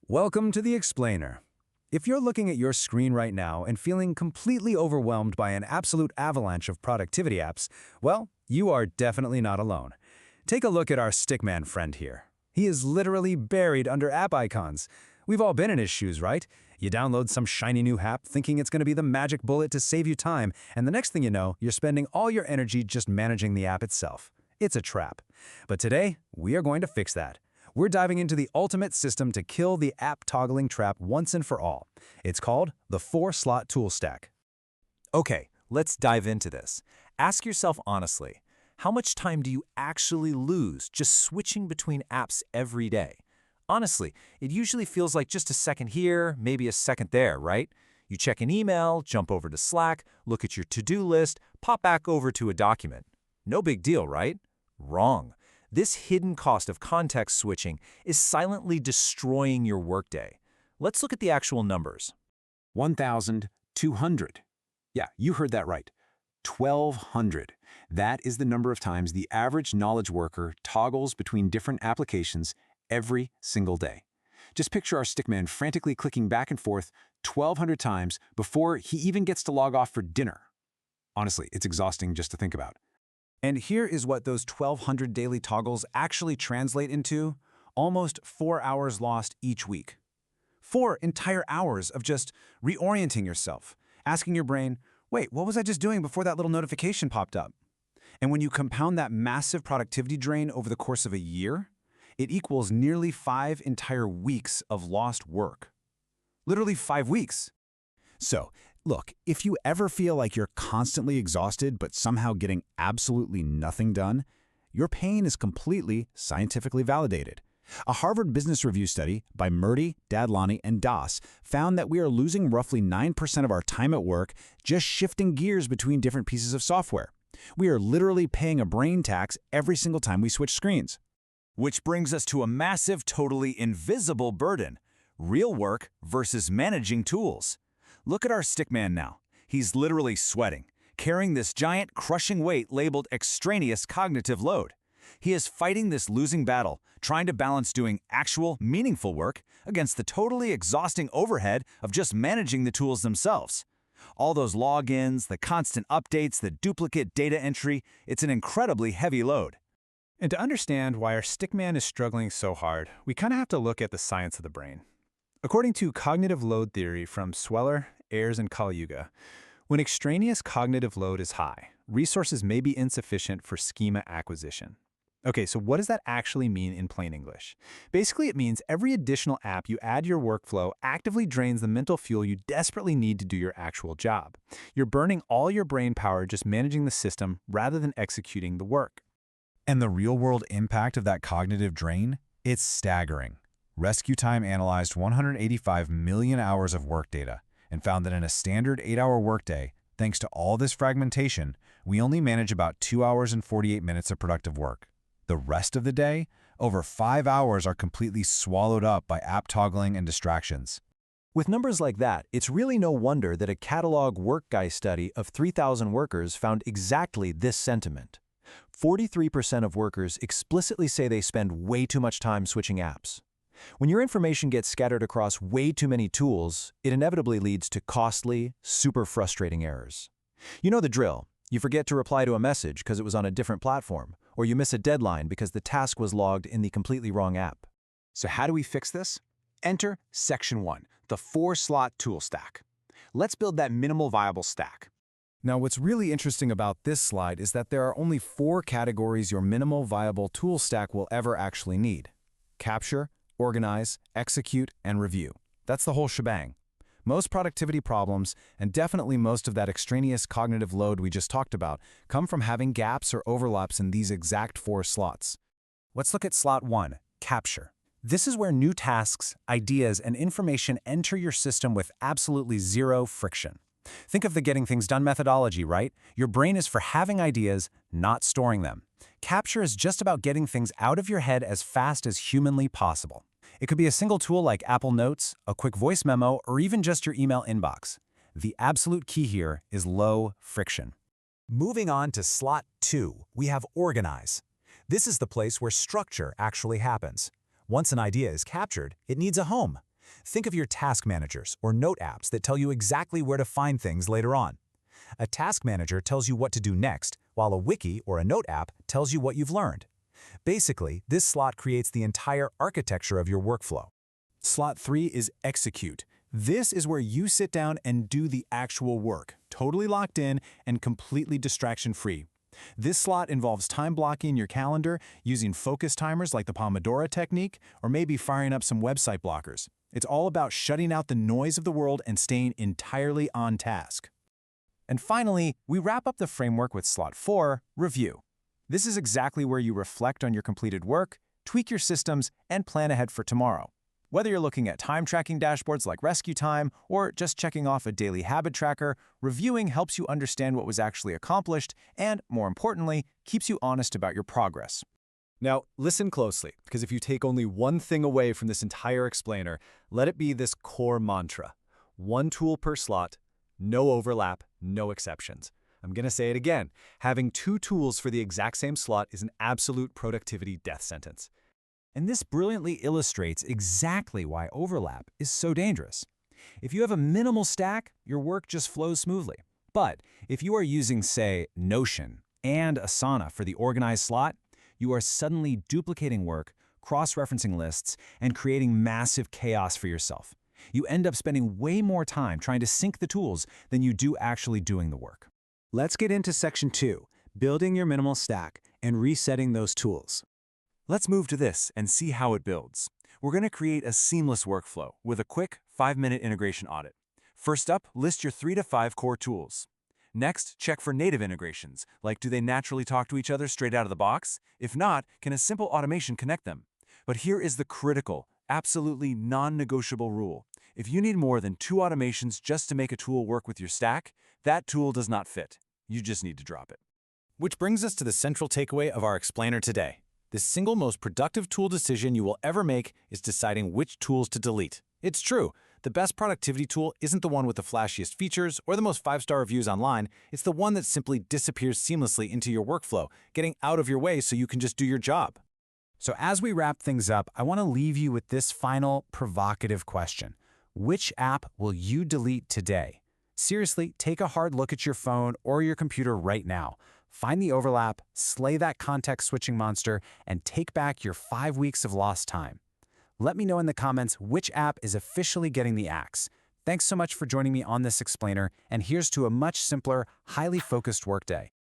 Welcome to the Explainer. If you're looking at your screen right now and feeling completely overwhelmed by an absolute avalanche of productivity apps, well, you are definitely not alone. Take a look at our stickman friend here. He is literally buried under app icons. We've all been in his shoes, right? You download some shiny new app thinking it's going to be the magic bullet to save you time, and the next thing you know, you're spending all your energy just managing the app itself. It's a trap. But today, we are going to fix that. We're diving into the ultimate system to kill the app toggling trap once and for all. It's called the 4-slot tool stack. Okay, let's dive into this. Ask yourself honestly, how much time do you actually lose just switching between apps every day? Honestly, it usually feels like just a second here, maybe a second there, right? You check an email, jump over to Slack, look at your to-do list, pop back over to a document. No big deal, right? Wrong. This hidden cost of context switching is silently destroying your workday. Let's look at the actual numbers. 1,200. Yeah, you heard that right. 1,200. That is the number of times the average knowledge worker toggles between different applications every single day. Just picture our stickman frantically clicking back and forth 1,200 times before he even gets to log off for dinner. Honestly, it's exhausting just to think about. And here is what those 1,200 daily toggles actually translate into: almost 4 hours lost each week. 4 entire hours of just reorienting yourself, asking your brain, wait, what was I just doing before that little notification popped up? And when you compound that massive productivity drain over the course of a year, it equals nearly 5 entire weeks of lost work. Literally 5 weeks. So, look, if you ever feel like you're constantly exhausted but somehow getting absolutely nothing done, your pain is completely scientifically validated. A Harvard Business Review study by Murty, Dadlani, and Das found that we are losing roughly 9% of our time at work just shifting gears between different pieces of software. We are literally paying a brain tax every single time we switch screens. Which brings us to a massive, totally invisible burden: real work versus managing tools. Look at our stickman now. He's literally sweating, carrying this giant, crushing weight labeled extraneous cognitive load. He is fighting this losing battle, trying to balance doing actual, meaningful work against the totally exhausting overhead of just managing the tools themselves. All those logins, the constant updates, the duplicate data entry, it's an incredibly heavy load. And to understand why our stickman is struggling so hard, we kind of have to look at the science of the brain. According to cognitive load theory from Sweller, Ayers, and Kalyuga, when extraneous cognitive load is high, resources may be insufficient for schema acquisition. Okay, so what does that actually mean in plain English? Basically, it means every additional app you add to your workflow actively drains the mental fuel you desperately need to do your actual job. You're burning all your brain power just managing the system rather than executing the work. And the real-world impact of that cognitive drain? It's staggering. Rescue Time analyzed 185 million hours of work data and found that in a standard 8-hour workday, thanks to all this fragmentation, we only manage about 2 hours and 48 minutes of productive work. The rest of the day, over 5 hours are completely swallowed up by app toggling and distractions. With numbers like that, it's really no wonder that a catalog work guy study of 3,000 workers found exactly this sentiment. 43% of workers explicitly say they spend way too much time switching apps. When your information gets scattered across way too many tools, it inevitably leads to costly, super frustrating errors. You know the drill. You forget to reply to a message because it was on a different platform, or you miss a deadline because the task was logged in the completely wrong app. So how do we fix this? Enter Section 1, the 4-slot tool stack. Let's build that minimal viable stack. Now, what's really interesting about this slide is that there are only 4 categories your minimal viable tool stack will ever actually need: capture, organize, execute, and review. That's the whole shebang. Most productivity problems, and definitely most of that extraneous cognitive load we just talked about, come from having gaps or overlaps in these exact 4 slots. Let's look at slot 1, capture. This is where new tasks, ideas, and information enter your system with absolutely zero friction. Think of the getting things done methodology, right? Your brain is for having ideas, not storing them. Capture is just about getting things out of your head as fast as humanly possible. It could be a single tool like Apple Notes, a quick voice memo, or even just your email inbox. The absolute key here is low friction. Moving on to slot 2, we have organize. This is the place where structure actually happens. Once an idea is captured, it needs a home. Think of your task managers or note apps that tell you exactly where to find things later on. A task manager tells you what to do next, while a wiki or a note app tells you what you've learned. Basically, this slot creates the entire architecture of your workflow. Slot 3 is execute. This is where you sit down and do the actual work, totally locked in and completely distraction-free. This slot involves time blocking your calendar, using focus timers like the Pomodoro technique, or maybe firing up some website blockers. It's all about shutting out the noise of the world and staying entirely on task. And finally, we wrap up the framework with slot 4, review. This is exactly where you reflect on your completed work, tweak your systems, and plan ahead for tomorrow. Whether you're looking at time tracking dashboards like Rescue Time or just checking off a daily habit tracker, reviewing helps you understand what was actually accomplished and, more importantly, keeps you honest about your progress. Now, listen closely, because if you take only one thing away from this entire explainer, let it be this core mantra. One tool per slot, no overlap, no exceptions. I'm going to say it again. Having 2 tools for the exact same slot is an absolute productivity death sentence. And this brilliantly illustrates exactly why overlap is so dangerous. If you have a minimal stack, your work just flows smoothly. But if you are using, say, Notion and Asana for the organized slot, you are suddenly duplicating work, cross-referencing lists, and creating massive chaos for yourself. You end up spending way more time trying to sync the tools than you do actually doing the work. Let's get into Section 2, building your minimal stack and resetting those tools. Let's move to this and see how it builds. We're going to create a seamless workflow with a quick 5-minute integration audit. First up, list your 3 to 5 core tools. Next, check for native integrations, like do they naturally talk to each other straight out of the box? If not, can a simple automation connect them? But here is the critical, absolutely non-negotiable rule. If you need more than 2 automations just to make a tool work with your stack, that tool does not fit. You just need to drop it. Which brings us to the central takeaway of our explainer today. The single most productive tool decision you will ever make is deciding which tools to delete. It's true, the best productivity tool isn't the one with the flashiest features or the most 5-star reviews online. It's the one that simply disappears seamlessly into your workflow, getting out of your way so you can just do your job. So as we wrap things up, I want to leave you with this final provocative question. Which app will you delete today? Seriously, take a hard look at your phone or your computer right now. Find the overlap, slay that context switching monster, and take back your 5 weeks of lost time. Let me know in the comments which app is officially getting the axe. Thanks so much for joining me on this explainer, and here's to a much simpler, highly focused workday.